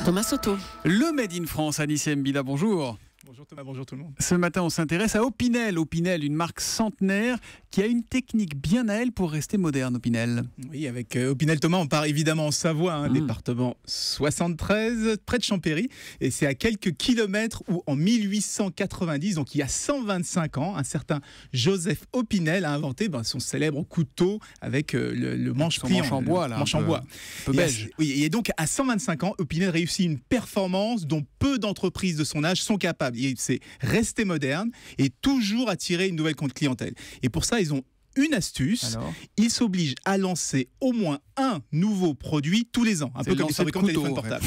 Thomas Soto. Le Made in France, Anis Mbida, bonjour. Bonjour Thomas, bonjour tout le monde. Ce matin, on s'intéresse à Opinel. Opinel, une marque centenaire qui a une technique bien à elle pour rester moderne, Opinel. Oui, avec Opinel Thomas, on part évidemment en Savoie, département 73, près de Champéry. Et c'est à quelques kilomètres où, en 1890, donc il y a 125 ans, un certain Joseph Opinel a inventé son célèbre couteau avec le manche-pliant. Manche en bois, là. Manche en bois. Un peu beige. Oui, et donc à 125 ans, Opinel réussit une performance dont peu d'entreprises de son âge sont capables. C'est rester moderne et toujours attirer une nouvelle clientèle. Et pour ça, ils ont une astuce. Alors, ils s'obligent à lancer au moins un nouveau produit tous les ans, un peu comme les fabricants de téléphones portables.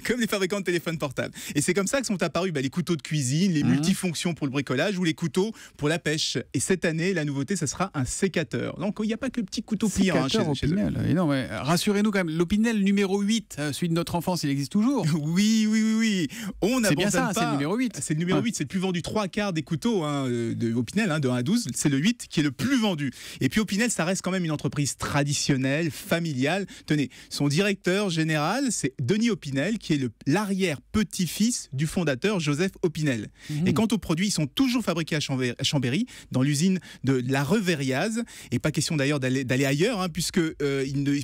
Comme les fabricants de téléphones portables. Et c'est comme ça que sont apparus les couteaux de cuisine, les multifonctions pour le bricolage ou les couteaux pour la pêche. Et cette année, la nouveauté, ça sera un sécateur. Donc il n'y a pas que le petit couteau pliant chez Opinel. Et non, mais rassurez-nous quand même, l'Opinel numéro 8, celui de notre enfance, il existe toujours. Oui. On c'est bien ça, pas. C'est le numéro 8. C'est le numéro 8, c'est le plus vendu. 3/4 des couteaux de Opinel, de 1 à 12, c'est le 8 qui est le plus vendu. Et puis Opinel, ça reste quand même une entreprise traditionnelle, familiale. Tenez, son directeur général, c'est Denis Opinel, qui est l'arrière-petit-fils du fondateur Joseph Opinel. Et quant aux produits, ils sont toujours fabriqués à Chambéry, dans l'usine de la Reveriaz. Et pas question d'ailleurs d'aller ailleurs, puisque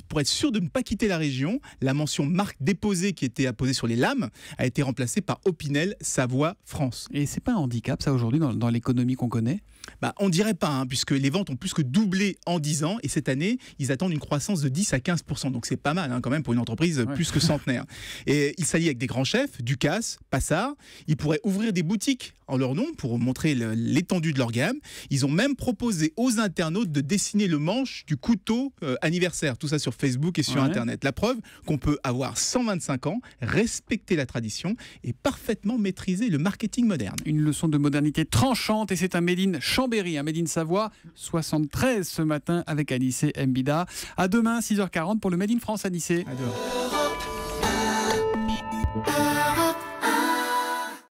pour être sûr de ne pas quitter la région, la mention marque déposée qui était apposée sur les lames a été remplacée par Opinel Savoie France. Et c'est pas un handicap, ça, aujourd'hui, dans l'économie qu'on connaît? On dirait pas, puisque les ventes ont plus que doublé en 10 ans, et cette année, ils attendent une croissance de 10 à 15%. Donc c'est pas mal quand même pour une entreprise plus que centenaire. Et ils s'allient avec des grands chefs, Ducasse, Passard. Ils pourraient ouvrir des boutiques en leur nom pour montrer l'étendue de leur gamme. Ils ont même proposé aux internautes de dessiner le manche du couteau anniversaire. Tout ça sur Facebook et sur Internet. La preuve qu'on peut avoir 125 ans, respecter la tradition et parfaitement maîtriser le marketing moderne. Une leçon de modernité tranchante, et c'est un Made in Chambéry, un Made in Savoie 73 ce matin avec Anissé Mbida. À demain 6h40 pour le Made in France, Anissé. À demain.